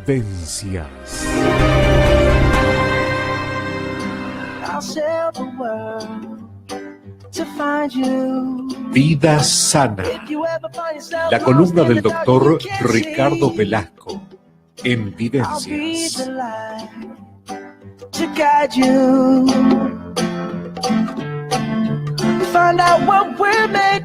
Vivencias. Vida sana. La columna del doctor Ricardo Velasco en Vivencias.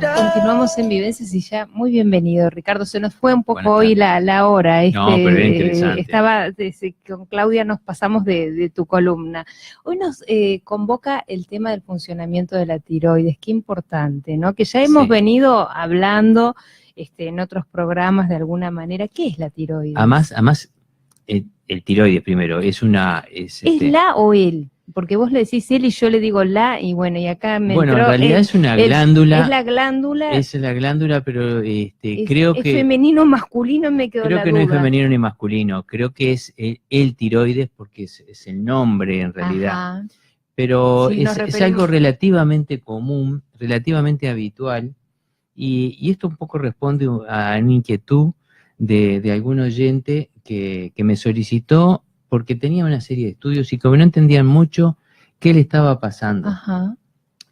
Continuamos en Vivencias y ya muy bienvenido, Ricardo. Se nos fue un poco hoy la hora. No, pero era interesante. Con Claudia nos pasamos de tu columna. Hoy nos convoca el tema del funcionamiento de la tiroides. Qué importante, ¿no? Que ya hemos venido hablando en otros programas de alguna manera. ¿Qué es la tiroides? Además el tiroides primero ¿Es la o él? Porque vos le decís él y yo le digo la, y bueno, y acá me Bueno, entró, en realidad es una glándula. Es la glándula. Es la glándula, pero creo que... ¿Es femenino o masculino? Me quedó la duda. Creo que no es femenino ni masculino. Creo que es el tiroides porque es el nombre en realidad. Ajá. Pero Sí, es algo relativamente común, relativamente habitual. Y esto un poco responde a una inquietud de algún oyente que me solicitó porque tenía una serie de estudios y como no entendían mucho qué le estaba pasando. Ajá.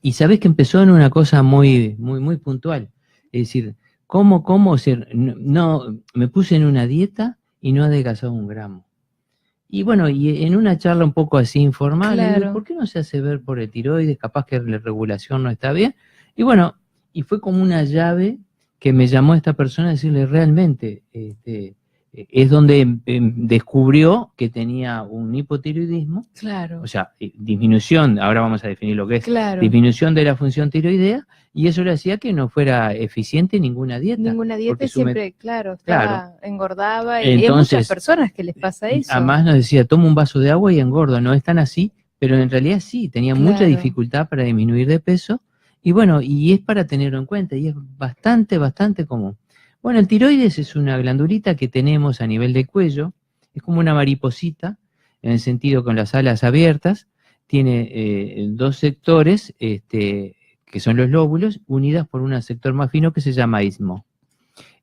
Y sabés que empezó en una cosa muy puntual. Es decir, ¿cómo? O sea, no, me puse en una dieta y no adelgazado un gramo. Y bueno, y en una charla un poco así informal, Claro. le digo, ¿por qué no se hace ver por el tiroides? Capaz que la regulación no está bien. Y bueno, y fue como una llave que me llamó esta persona a decirle realmente, es donde descubrió que tenía un hipotiroidismo. Claro. O sea, disminución, ahora vamos a definir lo que es, Claro. disminución de la función tiroidea, y eso le hacía que no fuera eficiente ninguna dieta. Ninguna dieta siempre, engordaba, y Entonces, hay muchas personas que les pasa eso. Además nos decía, toma un vaso de agua y engorda, no es tan así, pero en realidad sí, tenía mucha dificultad para disminuir de peso, y bueno, y es para tenerlo en cuenta, y es bastante común. Bueno, el tiroides es una glandulita que tenemos a nivel del cuello, es como una mariposita, en el sentido con las alas abiertas, tiene dos sectores, que son los lóbulos, unidas por un sector más fino que se llama istmo.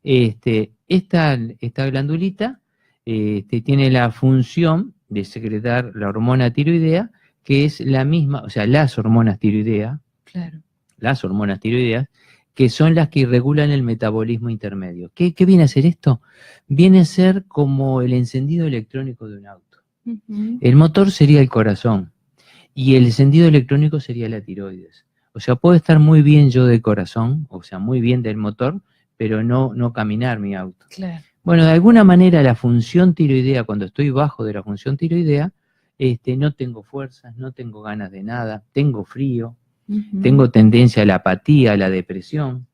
Esta glandulita tiene la función de secretar la hormona tiroidea, que es la misma, o sea, las hormonas tiroideas, que son las que regulan el metabolismo intermedio. ¿Qué viene a ser esto? Viene a ser como el encendido electrónico de un auto. Uh-huh. El motor sería el corazón y el encendido electrónico sería la tiroides. O sea, puedo estar muy bien yo de corazón, o sea, muy bien del motor, pero no caminar mi auto. Claro. Bueno, de alguna manera la función tiroidea, cuando estoy bajo de la función tiroidea, no tengo fuerzas, no tengo ganas de nada, tengo frío, uh-huh, tengo tendencia a la apatía, a la depresión,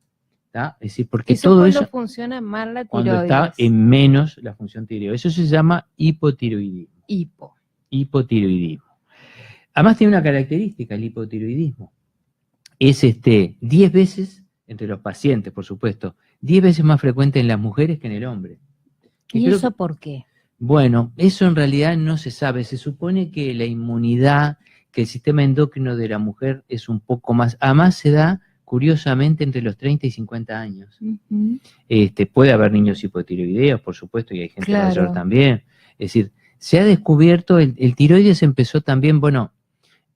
¿tá? Es decir, porque eso todo eso funciona mal la tiroides. cuando está en menos la función tiroidea. Eso se llama hipotiroidismo. Hipotiroidismo. Además tiene una característica el hipotiroidismo. Es 10 veces, entre los pacientes, por supuesto, 10 veces más frecuente en las mujeres que en el hombre. ¿Y eso por qué? Bueno, eso en realidad no se sabe. Se supone que la inmunidad, que el sistema endocrino de la mujer es un poco más, además se da curiosamente entre los 30 y 50 años. Uh-huh. Puede haber niños hipotiroideos, por supuesto, y hay gente Claro. mayor también. Es decir, se ha descubierto, el tiroides empezó también, bueno,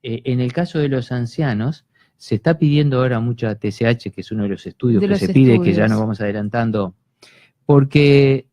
en el caso de los ancianos, se está pidiendo ahora mucha TSH, que es uno de los estudios que se pide, que ya nos vamos adelantando, porque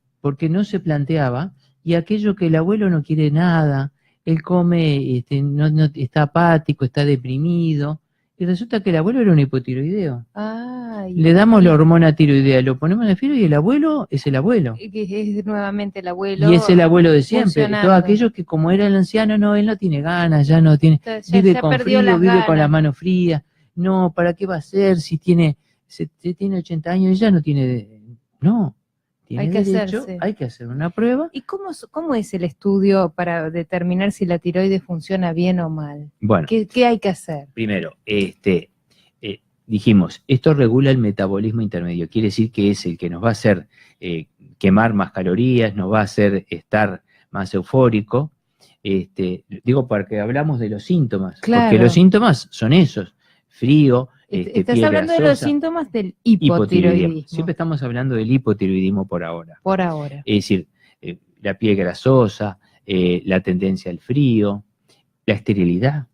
no se planteaba, y aquello que el abuelo no quiere nada, él come, no está apático, está deprimido, y resulta que el abuelo era un hipotiroideo. Ay, le damos la hormona tiroidea, lo ponemos en el filo y el abuelo es el abuelo. Es nuevamente el abuelo. Y es el abuelo de siempre. Funcionando. Todos aquellos que como era el anciano, no, él no tiene ganas, ya no tiene, vive con frío, vive con las manos frías. No, ¿para qué va a ser si tiene 80 años y ya no tiene? No. Tiene derecho, hay que hacer una prueba. ¿Y cómo es el estudio para determinar si la tiroides funciona bien o mal? Bueno, ¿Qué hay que hacer? Primero, dijimos, esto regula el metabolismo intermedio, quiere decir que es el que nos va a hacer quemar más calorías, nos va a hacer estar más eufórico. Digo, porque hablamos de los síntomas, claro. Porque los síntomas son esos, frío, Estás hablando de los síntomas del hipotiroidismo. Siempre estamos hablando del hipotiroidismo por ahora. Por ahora. Es decir, la piel grasosa, la tendencia al frío, la esterilidad.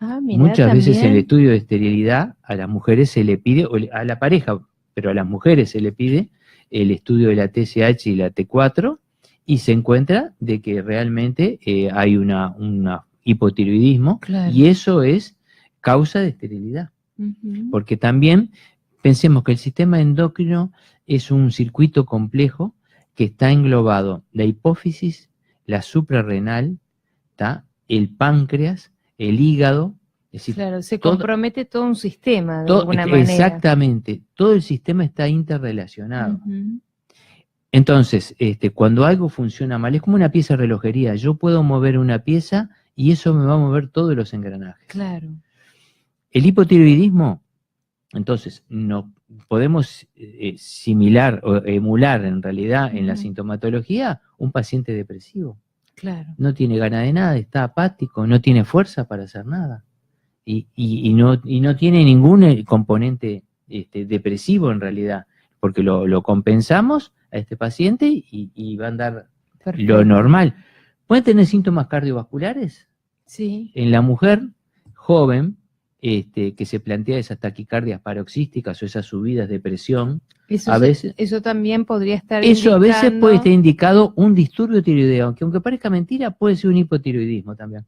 Mirá, Muchas veces en el también. estudio de esterilidad a las mujeres se le pide, o a la pareja, pero a las mujeres se le pide el estudio de la TSH y la T4 y se encuentra de que realmente hay una hipotiroidismo, Claro. y eso es causa de esterilidad. Porque también pensemos que el sistema endocrino es un circuito complejo que está englobado la hipófisis, la suprarrenal, ¿tá? El páncreas, el hígado, es decir, Claro, se todo- compromete todo un sistema de alguna manera. exactamente, todo el sistema está interrelacionado. Ujú. Entonces, cuando algo funciona mal, es como una pieza de relojería, yo puedo mover una pieza y eso me va a mover todos los engranajes. Claro. El hipotiroidismo, entonces, no podemos similar o emular en realidad en la sintomatología un paciente depresivo. Claro. No tiene ganas de nada, está apático, no tiene fuerza para hacer nada. Y no tiene ningún componente depresivo en realidad, porque lo compensamos a este paciente y va a andar Perfecto. lo normal. ¿Puede tener síntomas cardiovasculares? Sí. En la mujer joven que se plantea esas taquicardias paroxísticas o esas subidas de presión, Eso también podría estar eso a veces indicando... puede estar indicado un disturbio tiroideo, aunque parezca mentira, puede ser un hipotiroidismo también.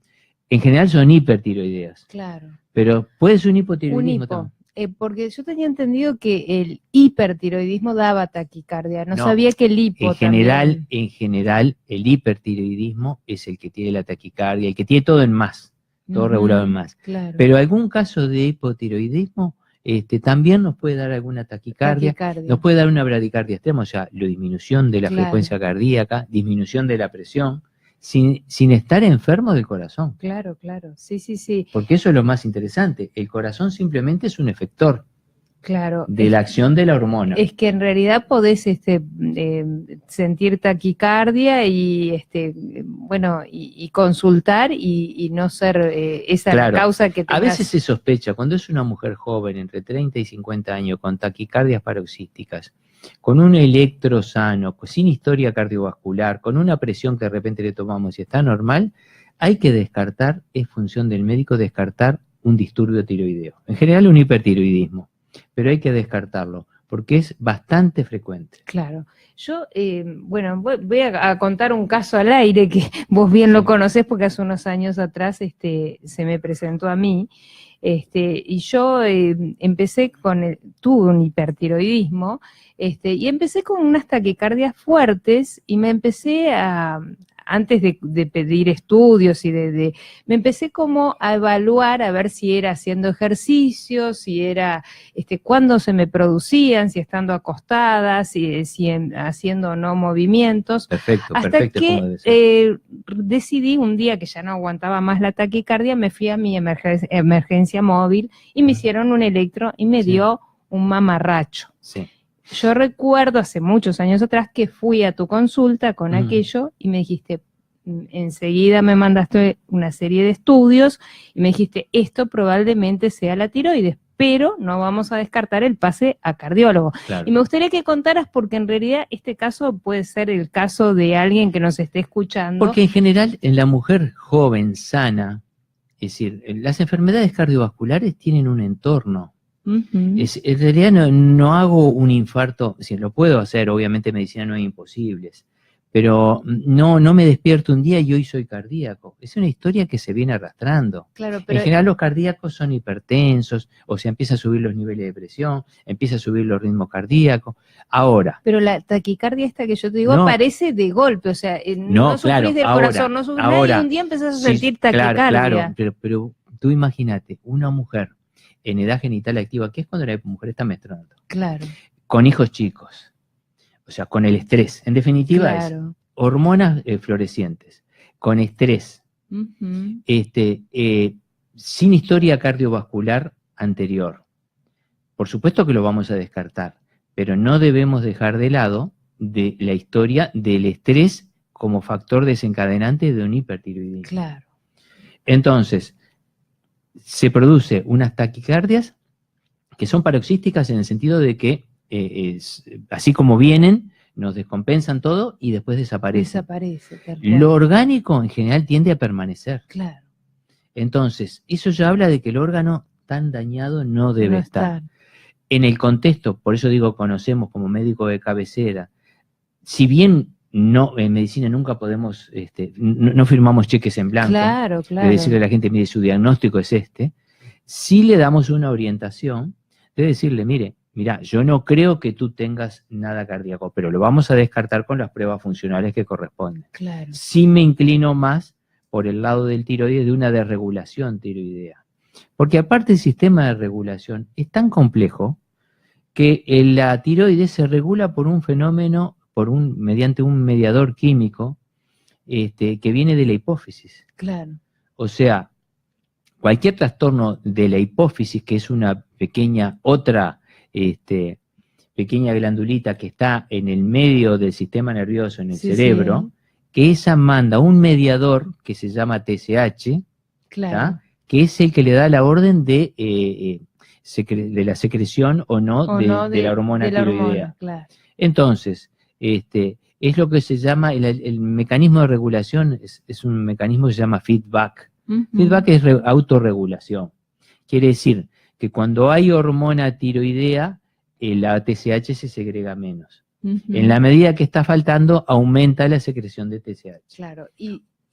En general son hipertiroideas, Claro. pero puede ser un Un hipotiroidismo hipo. también. Porque yo tenía entendido que el hipertiroidismo daba taquicardia. No No, sabía que el hipo también. En general, el hipertiroidismo es el que tiene la taquicardia, el que tiene todo en más, todo regulado en más. Claro. Pero algún caso de hipotiroidismo también nos puede dar alguna taquicardia, nos puede dar una bradicardia extrema, o sea, la disminución de la frecuencia cardíaca, disminución de la presión, sin estar enfermo del corazón. Claro, claro. Sí, sí, sí. Porque eso es lo más interesante. El corazón simplemente es un efector. Claro. De la acción de la hormona. Es que en realidad podés sentir taquicardia y y consultar y no ser esa la causa que tengas. A veces se sospecha, cuando es una mujer joven entre 30 y 50 años con taquicardias paroxísticas, con un electro sano, sin historia cardiovascular, con una presión que de repente le tomamos y está normal, hay que descartar, es función del médico descartar un disturbio tiroideo. En general un hipertiroidismo. Pero hay que descartarlo, porque es bastante frecuente. Claro. Yo, voy a contar un caso al aire que vos bien lo conocés porque hace unos años atrás se me presentó a mí, y yo empecé tuve un hipertiroidismo, y empecé con unas taquicardias fuertes y me empecé antes de pedir estudios me empecé como a evaluar a ver si era haciendo ejercicio, si era cuándo se me producían, si estando acostada, si haciendo o no movimientos. Perfecto, hasta perfecto. Que decidí un día que ya no aguantaba más la taquicardia, me fui a mi emergencia móvil y me hicieron un electro y me dio un mamarracho. Sí. Yo recuerdo hace muchos años atrás que fui a tu consulta con aquello y me dijiste, enseguida me mandaste una serie de estudios y me dijiste, esto probablemente sea la tiroides, pero no vamos a descartar el pase a cardiólogo. Claro. Y me gustaría que contaras, porque en realidad este caso puede ser el caso de alguien que nos esté escuchando. Porque en general en la mujer joven, sana, es decir, las enfermedades cardiovasculares tienen un entorno. En realidad no hago un infarto, si lo puedo hacer, obviamente medicina no es imposible, pero no me despierto un día y hoy soy cardíaco. Es una historia que se viene arrastrando. Claro, pero en general los cardíacos son hipertensos, o sea, empieza a subir los niveles de presión, empieza a subir los ritmos cardíacos. Ahora. Pero la taquicardia esta que yo te digo aparece de golpe, o sea, no sufrís del corazón, no sufrís nada y un día empezás a sentir taquicardia. Claro, pero tú imagínate, una mujer en edad genital activa, que es cuando la mujer está menstruando. Claro. Con hijos chicos. O sea, con el estrés. En definitiva es hormonas florecientes, con estrés, sin historia cardiovascular anterior. Por supuesto que lo vamos a descartar, pero no debemos dejar de lado de la historia del estrés como factor desencadenante de un hipertiroidismo. Claro. Entonces, se produce unas taquicardias que son paroxísticas en el sentido de que, así como vienen, nos descompensan todo y después desaparece. Desaparece. Tal cual. Lo orgánico en general tiende a permanecer. Claro. Entonces, eso ya habla de que el órgano tan dañado no debe No estar. En el contexto, por eso digo, conocemos como médico de cabecera, si bien no, en medicina nunca podemos, no firmamos cheques en blanco, Claro, claro. de decirle a la gente, mire, su diagnóstico es sí le damos una orientación de decirle, mira, yo no creo que tú tengas nada cardíaco, pero lo vamos a descartar con las pruebas funcionales que corresponden. Claro. Sí me inclino más por el lado del tiroides de una desregulación tiroidea. Porque aparte el sistema de regulación es tan complejo que la tiroides se regula por un fenómeno, mediante un mediador químico que viene de la hipófisis. Claro. O sea, cualquier trastorno de la hipófisis, que es una pequeña glandulita que está en el medio del sistema nervioso, en el cerebro, que esa manda un mediador que se llama TSH, claro, que es el que le da la orden de la secreción o no de la hormona tiroidea. Claro. Entonces, es lo que se llama el mecanismo de regulación, es un mecanismo que se llama feedback. Feedback es autorregulación. Quiere decir que cuando hay hormona tiroidea, la TSH se segrega menos. En la medida que está faltando, aumenta la secreción de TSH. Claro.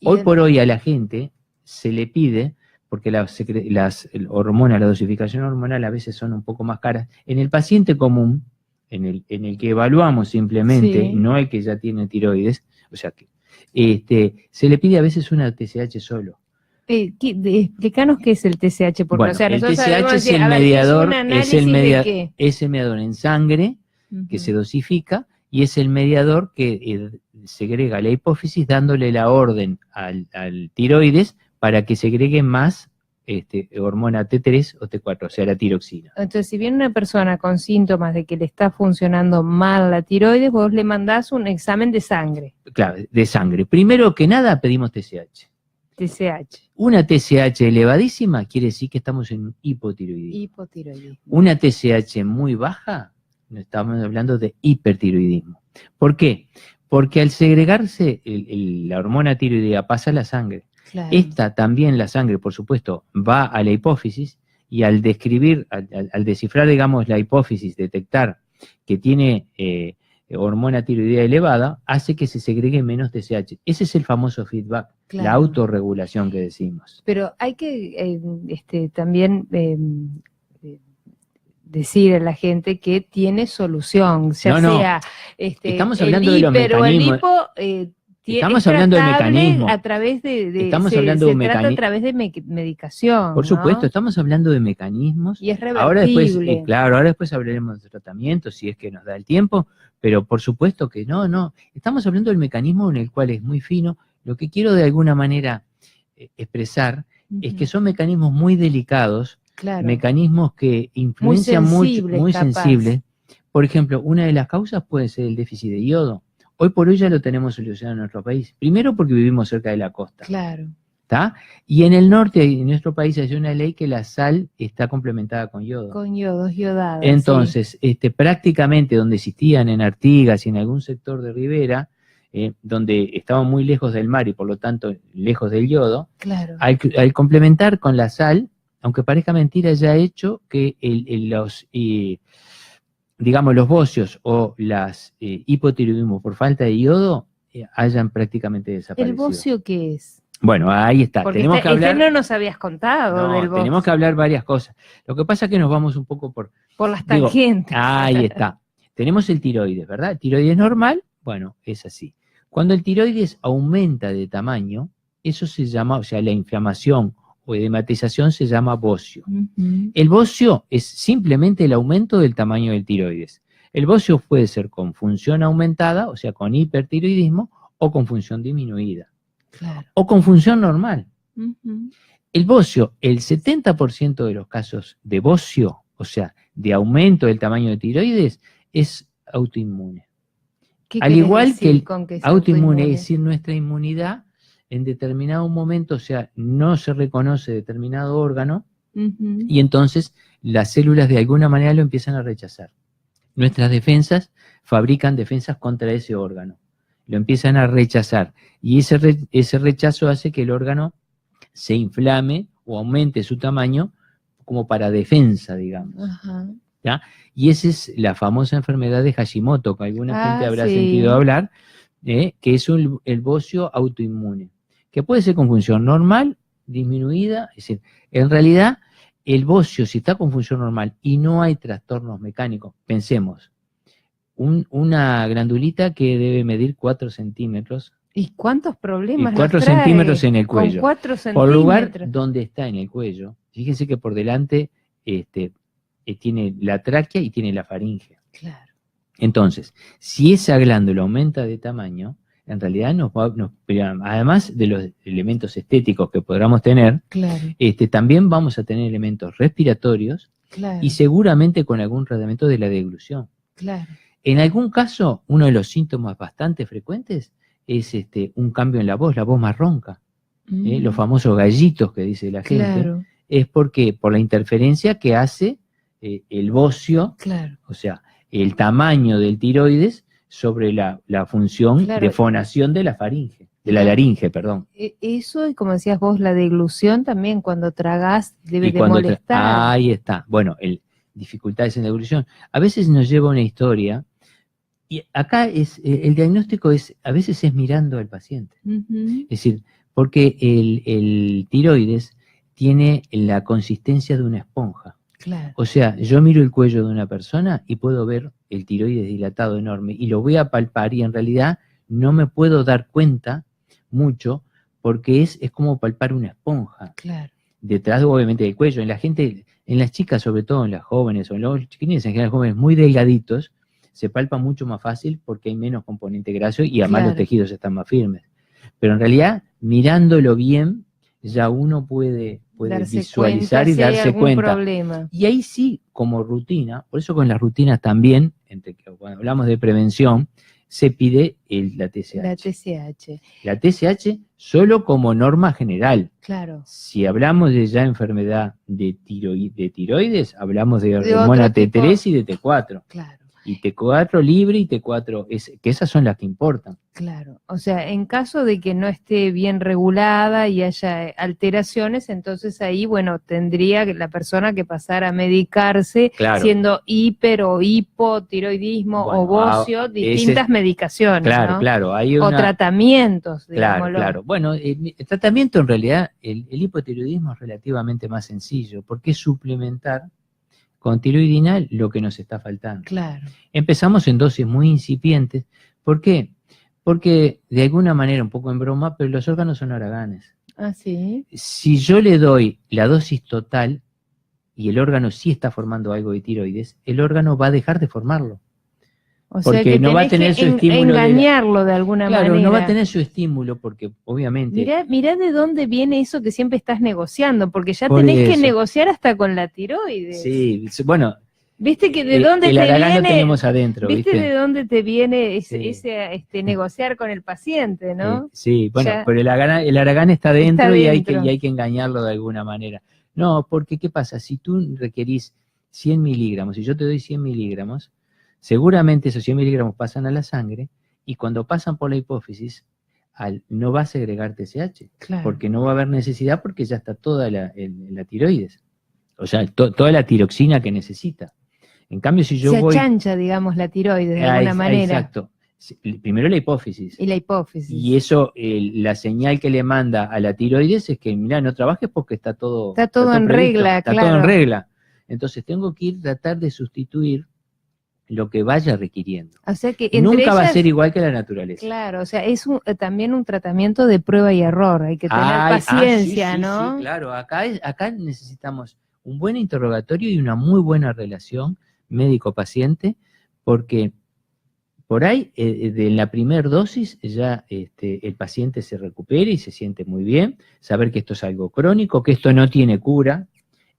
Hoy por hoy a la gente se le pide, porque las hormonas, la dosificación hormonal a veces son un poco más caras. En el paciente común, en el que evaluamos simplemente, no el que ya tiene tiroides, o sea que se le pide a veces una TSH solo. Explícanos qué es el TSH, porque bueno, o sea, el nosotros TSH es el mediador en sangre que se dosifica y es el mediador que segrega la hipófisis dándole la orden al tiroides para que segregue más hormona T3 o T4, o sea, la tiroxina. Entonces, si viene una persona con síntomas de que le está funcionando mal la tiroides, vos le mandás un examen de sangre. Claro, de sangre. Primero que nada pedimos TSH. TSH. Una TSH elevadísima quiere decir que estamos en hipotiroidismo. Hipotiroidismo. Una TSH muy baja, estamos hablando de hipertiroidismo. ¿Por qué? Porque al segregarse la hormona tiroidea pasa a la sangre. Claro. Esta también, la sangre, por supuesto, va a la hipófisis y al descifrar, digamos, la hipófisis, detectar que tiene hormona tiroidea elevada, hace que se segregue menos TSH. Ese es el famoso feedback, claro, la autorregulación que decimos. Pero hay que también decir a la gente que tiene solución, sea estamos hablando de los mecanismos. Estamos hablando del mecanismo. A través estamos hablando de un mecanismo. A través de medicación. Por supuesto, estamos hablando de mecanismos. Y es revertible. Ahora después hablaremos de tratamiento, si es que nos da el tiempo, pero por supuesto que no. Estamos hablando del mecanismo en el cual es muy fino. Lo que quiero de alguna manera expresar es que son mecanismos muy delicados, claro, mecanismos que influencian muy sensibles. Por ejemplo, una de las causas puede ser el déficit de yodo. Hoy por hoy ya lo tenemos solucionado en nuestro país. Primero porque vivimos cerca de la costa. Claro. ¿Está? Y en el norte, en nuestro país, hay una ley que la sal está complementada con yodo. Con yodos, yodadas. Entonces, prácticamente donde existían en Artigas y en algún sector de Ribera, donde estaban muy lejos del mar y por lo tanto lejos del yodo, claro, al complementar con la sal, aunque parezca mentira, ya ha hecho que los bocios o las hipotiroidismo por falta de yodo hayan prácticamente desaparecido. ¿El bocio qué es? Bueno, ahí está. Porque tenemos que hablar. No nos habías contado del bocio. Tenemos que hablar varias cosas. Lo que pasa es que nos vamos un poco por las tangentes. Ahí está. Tenemos el tiroides, ¿verdad? El tiroides normal, bueno, es así. Cuando el tiroides aumenta de tamaño, eso se llama, o sea, la inflamación o edematización se llama bocio. El bocio es simplemente el aumento del tamaño del tiroides. El bocio puede ser con función aumentada, o sea, con hipertiroidismo, o con función disminuida. Claro. O con función normal. El bocio, el 70% de los casos de bocio, o sea, de aumento del tamaño de tiroides, es autoinmune. Al igual que el autoinmune, es decir, nuestra inmunidad en determinado momento, o sea, no se reconoce determinado órgano y entonces las células de alguna manera lo empiezan a rechazar. nuestras defensas fabrican defensas contra ese órgano. Lo empiezan a rechazar. Y ese rechazo hace que el órgano se inflame o aumente su tamaño como para defensa, digamos. Ajá. ¿Ya? Y esa es la famosa enfermedad de Hashimoto, que alguna gente habrá sí. sentido hablar, que es el bocio autoinmune, que puede ser con función normal, disminuida, es decir, en realidad el bocio, si está con función normal y no hay trastornos mecánicos, pensemos, una glandulita que debe medir 4 centímetros. ¿Y cuántos problemas? Y 4 nos trae centímetros en el cuello. Con 4 centímetros. Por lugar donde está en el cuello. Fíjense que por delante tiene la tráquea y tiene la faringe. Claro. Entonces, si esa glándula aumenta de tamaño, en realidad además de los elementos estéticos que podamos tener, claro. También vamos a tener elementos respiratorios, claro. y seguramente con algún tratamiento de la deglución. Claro. En algún caso, uno de los síntomas bastante frecuentes es un cambio en la voz más ronca. Los famosos gallitos que dice la gente, claro. es porque por la interferencia que hace el bocio, claro. o sea, el tamaño del tiroides sobre la función claro. de fonación de la faringe, de la laringe, perdón. Eso, y como decías vos, la deglución también, cuando tragás, debe de molestar. Ahí está. Bueno, dificultades en deglución. A veces nos lleva una historia, y acá el diagnóstico a veces es mirando al paciente. Uh-huh. Es decir, porque el tiroides tiene la consistencia de una esponja. Claro. O sea, yo miro el cuello de una persona y puedo ver el tiroides dilatado enorme y lo voy a palpar y en realidad no me puedo dar cuenta mucho porque es como palpar una esponja. Claro. Detrás, obviamente, del cuello. En la gente, en las chicas, sobre todo en las jóvenes o en los chiquilines, en general jóvenes muy delgaditos, se palpa mucho más fácil porque hay menos componente graso y además los tejidos están más firmes. Pero en realidad, mirándolo bien, ya uno puede visualizar y darse cuenta. Problema. Y ahí sí, como rutina, por eso con las rutinas también, cuando hablamos de prevención, se pide la TSH. La TSH. La TSH solo como norma general. Claro. Si hablamos de ya enfermedad de tiroides, hablamos de hormona T3 y de T4. Claro. Y T4 libre y T4, que esas son las que importan. Claro, o sea, en caso de que no esté bien regulada y haya alteraciones, entonces ahí, bueno, tendría la persona que pasar a medicarse, siendo hiper o hipotiroidismo o bocio, distintas medicaciones, claro, ¿no? Claro, o tratamientos, digámoslo. Claro. Bueno, el tratamiento en realidad, el hipotiroidismo es relativamente más sencillo, porque es suplementar con tiroidina lo que nos está faltando. Claro. Empezamos en dosis muy incipientes. ¿Por qué? Porque de alguna manera, un poco en broma, pero los órganos son haraganes. Ah, sí. Si yo le doy la dosis total y el órgano sí está formando algo de tiroides, el órgano va a dejar de formarlo. O porque sea que no va a tener su estímulo. Engañarlo de alguna manera. Claro, no va a tener su estímulo porque obviamente. Mirá de dónde viene eso que siempre estás negociando, porque ya tenés que negociar hasta con la tiroides. Sí, bueno. ¿Viste que de dónde te viene? Lo tenemos adentro, ¿Viste de dónde te viene ese negociar con el paciente, no? Sí, bueno, pero el aragán está dentro y hay que engañarlo de alguna manera. No, porque ¿qué pasa? Si tú requerís 100 miligramos y yo te doy 100 miligramos, seguramente esos 100 miligramos pasan a la sangre y cuando pasan por la hipófisis no va a segregar TSH, porque no va a haber necesidad porque ya está toda la tiroides, o sea, toda la tiroxina que necesita. En cambio, si yo voy... Se achancha, digamos, la tiroides de alguna manera. Exacto. Primero la hipófisis. Y la hipófisis. Y eso, la señal que le manda a la tiroides es que, mirá, no trabajes porque está todo en regla, está todo en regla. Entonces tengo que tratar de sustituir lo que vaya requiriendo. O sea que nunca va a ser igual que la naturaleza. Claro, o sea, es también un tratamiento de prueba y error. Hay que tener paciencia, ¿no? Sí, claro. Acá necesitamos un buen interrogatorio y una muy buena relación médico-paciente, porque por ahí, de la primera dosis, ya el paciente se recupera y se siente muy bien, saber que esto es algo crónico, que esto no tiene cura,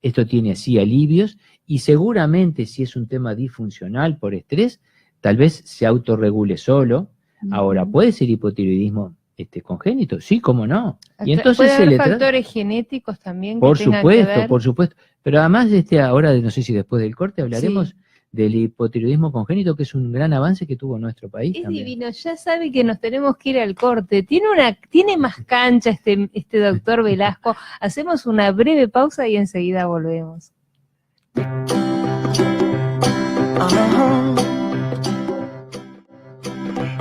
esto tiene sí alivios, y seguramente si es un tema disfuncional por estrés, tal vez se autorregule solo. Ahora, ¿puede ser hipotiroidismo congénito? Sí, cómo no. Y entonces ¿puede haber factores genéticos también que por tengan supuesto, que ver? por supuesto. Pero además, ahora, no sé si después del corte hablaremos del hipotiroidismo congénito, que es un gran avance que tuvo nuestro país. Es también. divino, ya sabe que nos tenemos que ir al corte. Tiene más cancha este doctor Velasco. Hacemos una breve pausa y enseguida volvemos.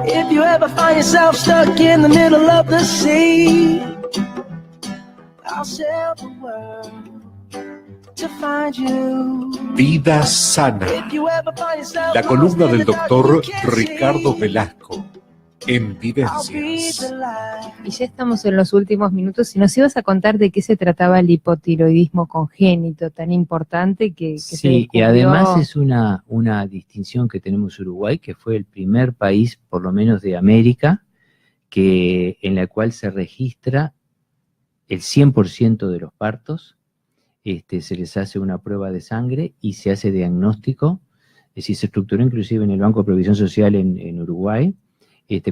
If you ever find yourself stuck in the middle of the sea, I'll sail the world to find you. Vida Sana, If you ever find yourself la columna lost in del the dark doctor and you can't Ricardo see, Velasco, en I'll be Vivencias. the light. Y ya estamos en los últimos minutos y nos ibas a contar de qué se trataba el hipotiroidismo congénito, tan importante que se Sí, y descubrió. además es una distinción que tenemos Uruguay, que fue el primer país, por lo menos de América, en la cual se registra el 100% de los partos, se les hace una prueba de sangre y se hace diagnóstico, es decir, se estructuró inclusive en el Banco de Provisión Social en Uruguay,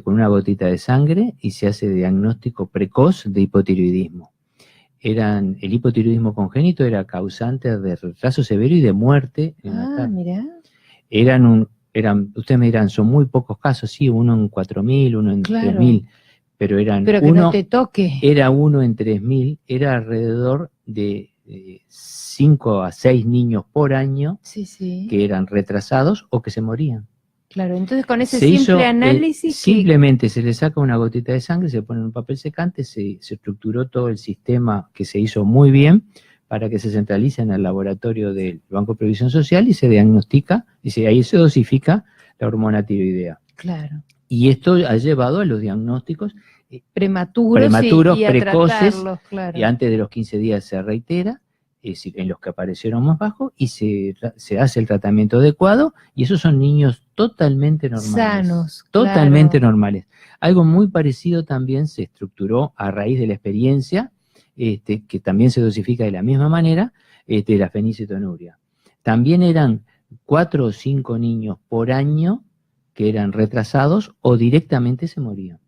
con una gotita de sangre y se hace diagnóstico precoz de hipotiroidismo. El hipotiroidismo congénito era causante de retraso severo y de muerte neonatal. Mirá. Ustedes me dirán, son muy pocos casos, sí, uno en 4.000, uno en Claro. 3.000, pero Pero que no te toque. era uno en 3.000, era alrededor de 5 a 6 niños por año Sí. que eran retrasados o que se morían. Claro, entonces con ese Se simple hizo, análisis... simplemente se le saca una gotita de sangre, se pone en un papel secante, se estructuró todo el sistema que se hizo muy bien para que se centralice en el laboratorio del Banco de Previsión Social y se diagnostica, ahí se dosifica la hormona tiroidea. Claro. Y esto ha llevado a los diagnósticos Prematuros y a precoces, tratarlos, claro. y antes de los 15 días se reitera, es decir, en los que aparecieron más bajos, y se hace el tratamiento adecuado, y esos son niños totalmente normales. Sanos, Totalmente claro. normales. Algo muy parecido también se estructuró a raíz de la experiencia, que también se dosifica de la misma manera, la fenicetonuria. También eran 4 o 5 niños por año que eran retrasados o directamente se morían.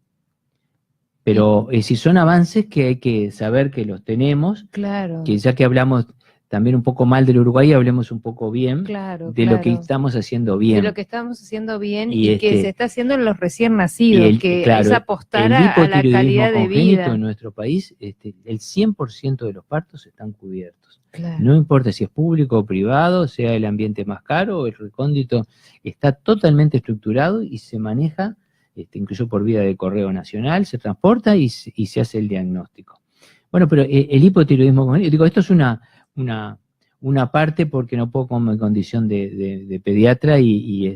Pero si son avances que hay que saber que los tenemos, Claro. que ya que hablamos también un poco mal del Uruguay, hablemos un poco bien Claro, de lo que estamos haciendo bien. De lo que estamos haciendo bien Y y que se está haciendo en los recién nacidos, que es apostar a la calidad de vida. En nuestro país, el 100% de los partos están cubiertos. Claro. No importa si es público o privado, sea el ambiente más caro o el recóndito, está totalmente estructurado y se maneja, incluso por vía de correo nacional, se transporta y se hace el diagnóstico. Bueno, pero el hipotiroidismo congénito, digo, esto es una parte porque no puedo con mi condición de pediatra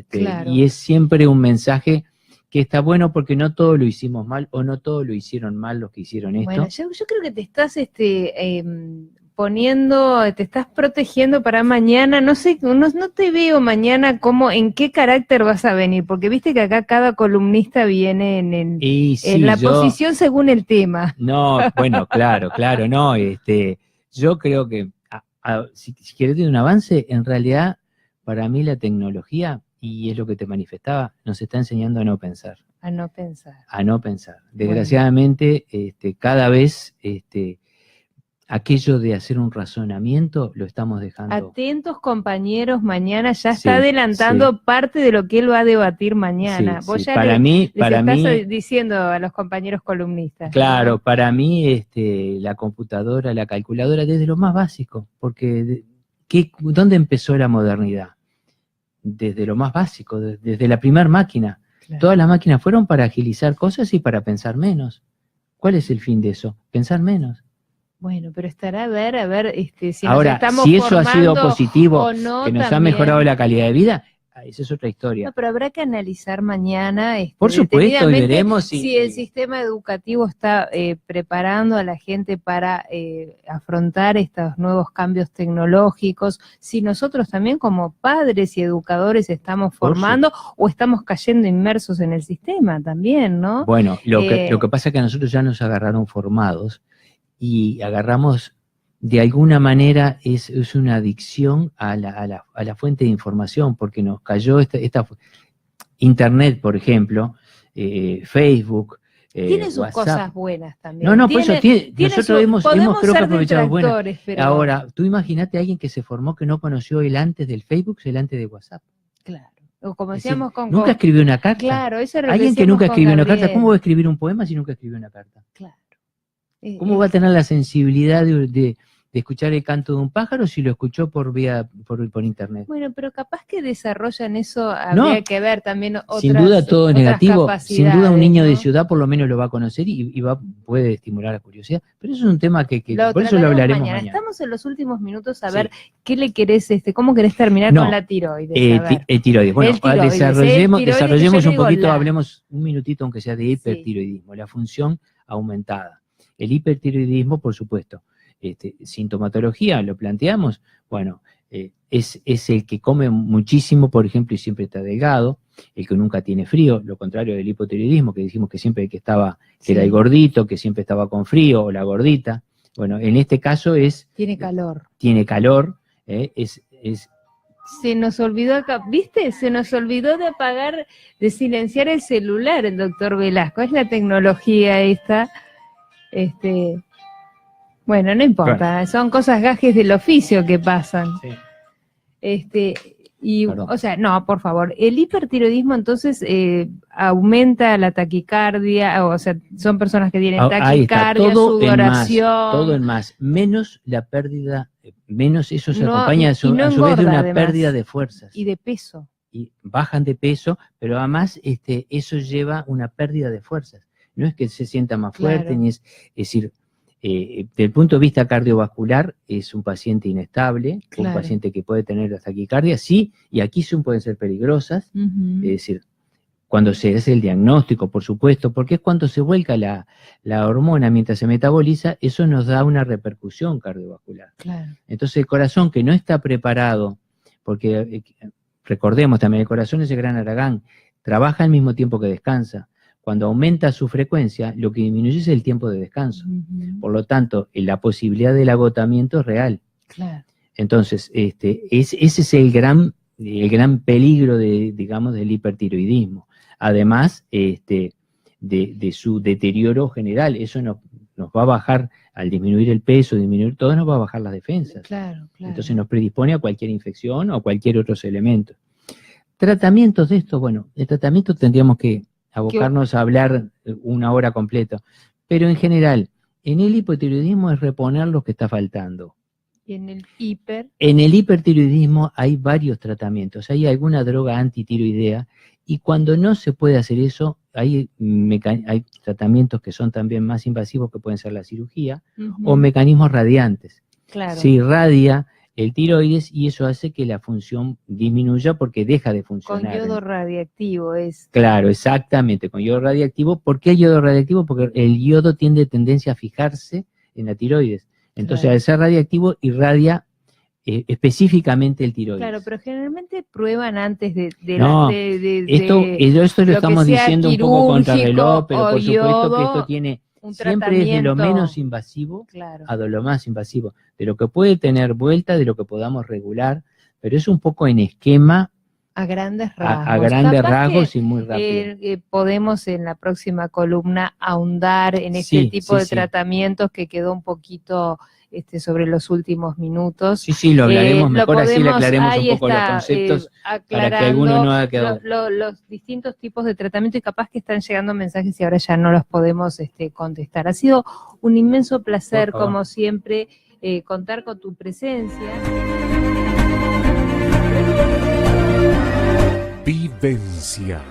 Claro. y es siempre un mensaje que está bueno porque no todo lo hicimos mal o no todo lo hicieron mal los que hicieron esto. Bueno, yo creo que te estás te estás protegiendo para mañana. No sé, no te veo mañana en qué carácter vas a venir, porque viste que acá cada columnista viene en la posición según el tema. No, bueno, claro, no, yo creo que si quieres tener un avance, en realidad para mí la tecnología, y es lo que te manifestaba, nos está enseñando a no pensar. A no pensar. A no pensar. Desgraciadamente, cada vez aquello de hacer un razonamiento lo estamos dejando. Atentos, compañeros, mañana ya está adelantando parte de lo que él va a debatir mañana. Vos ya les estás diciendo a los compañeros columnistas. Claro, ¿no? Para mí la computadora, la calculadora, desde lo más básico, porque ¿dónde empezó la modernidad? Desde lo más básico, desde la primera máquina. Claro. Todas las máquinas fueron para agilizar cosas y para pensar menos. ¿Cuál es el fin de eso? Pensar menos. Bueno, pero estará a ver si ahora, nos estamos si eso ha sido positivo, o no, que nos también. ha mejorado la calidad de vida, esa es otra historia. No, pero habrá que analizar mañana por supuesto, y veremos si el sistema educativo está preparando a la gente para afrontar estos nuevos cambios tecnológicos, si nosotros también como padres y educadores estamos formando o estamos cayendo inmersos en el sistema también, ¿no? Bueno, lo que pasa es que a nosotros ya nos agarraron formados y agarramos, de alguna manera, es una adicción a la fuente de información, porque nos cayó esta Internet, por ejemplo, Facebook, tiene sus WhatsApp. Cosas buenas también. No, por eso nosotros hemos creo que aprovechado buenas. Ahora, tú imagínate a alguien que se formó que no conoció el antes del Facebook y el antes de WhatsApp. Claro. O como Es decir, decíamos nunca escribió una carta. Claro, eso era lo Alguien que decíamos nunca con escribió una carta, Gabriel. ¿cómo va a escribir un poema si nunca escribió una carta? Claro. ¿Cómo va a tener la sensibilidad de escuchar el canto de un pájaro si lo escuchó por internet? Bueno, pero capaz que desarrollan eso, habría No, que ver también otras sin duda todo es otras negativo. Sin duda un niño de capacidades, ¿no? ciudad por lo menos lo va a conocer y puede estimular la curiosidad. Pero eso es un tema que Lo por eso lo trataremos hablaremos mañana. Estamos en los últimos minutos a Sí. ver qué le querés, cómo querés terminar No, con la tiroides. A ver. El tiroides. Bueno, El tiroides, desarrollemos el tiroides, un yo digo poquito, hablemos un minutito aunque sea de hipertiroidismo, la función aumentada. El hipertiroidismo, por supuesto, sintomatología, lo planteamos, bueno, es el que come muchísimo, por ejemplo, y siempre está delgado, el que nunca tiene frío, lo contrario del hipotiroidismo, que dijimos que siempre que era el gordito, que siempre estaba con frío, o la gordita. Bueno, en este caso tiene calor. Tiene calor, Se nos olvidó acá, ¿viste? Se nos olvidó de apagar, de silenciar el celular, el doctor Velasco. Es la tecnología esta. Bueno, no importa, son cosas gajes del oficio que pasan. Sí. Perdón. O sea, no, por favor, el hipertiroidismo entonces aumenta la taquicardia, o sea, son personas que tienen taquicardia, sudoración. Todo en más, menos la pérdida, menos eso se No, acompaña y a su no vez de engorda, una además. pérdida de fuerzas. Y de peso. Y bajan de peso, pero además eso lleva una pérdida de fuerzas. No es que se sienta más fuerte, Claro. ni es decir, desde el punto de vista cardiovascular es un paciente inestable, Claro. un paciente que puede tener la taquicardia, sí, y aquí pueden ser peligrosas, Ujú. es decir, cuando se hace el diagnóstico, por supuesto, porque es cuando se vuelca la hormona mientras se metaboliza, eso nos da una repercusión cardiovascular. Claro. Entonces el corazón que no está preparado, porque recordemos también, el corazón es el gran Aragán, trabaja al mismo tiempo que descansa. Cuando aumenta su frecuencia, lo que disminuye es el tiempo de descanso. Ujú. Por lo tanto, la posibilidad del agotamiento es real. Claro. Entonces, ese es el gran peligro del hipertiroidismo. Además, de su deterioro general, eso nos va a bajar, al disminuir el peso, disminuir todo, nos va a bajar las defensas. Claro. Entonces nos predispone a cualquier infección o a cualquier otro elemento. Tratamientos de esto, bueno, el tratamiento tendríamos que abocarnos a hablar una hora completa, pero en general, en el hipotiroidismo es reponer lo que está faltando. Y en el En el hipertiroidismo hay varios tratamientos, hay alguna droga antitiroidea, y cuando no se puede hacer eso, hay tratamientos que son también más invasivos, que pueden ser la cirugía, Ujú. o mecanismos radiantes. Claro. Se irradia el tiroides y eso hace que la función disminuya porque deja de Con funcionar. yodo radiactivo es. Claro, exactamente, con yodo radiactivo. ¿Por qué el yodo radiactivo? Porque el yodo tiene tendencia a fijarse en la tiroides. Entonces, Claro. al ser radiactivo, irradia específicamente el tiroides. Claro, pero generalmente prueban antes de No, esto lo lo estamos que sea diciendo un poco contra reloj, pero quirúrgico por o supuesto que yodo, esto tiene un siempre es de lo tratamiento. menos invasivo Claro. a lo más invasivo, de lo que puede tener vuelta, de lo que podamos regular, pero es un poco en esquema, A grandes rasgos. a grandes Capaz rasgos que, y muy rápido. podemos en la próxima columna ahondar en este Sí, tipo sí, de sí. tratamientos que quedó un poquito sobre los últimos minutos. Sí, lo hablaremos mejor, así le aclaremos ahí un poco los está, conceptos para que aclarando alguno no haya quedado. los distintos tipos de tratamiento, y capaz que están llegando mensajes y ahora ya no los podemos contestar. Ha sido un inmenso placer, Por favor. como siempre, contar con tu presencia. Vivencias.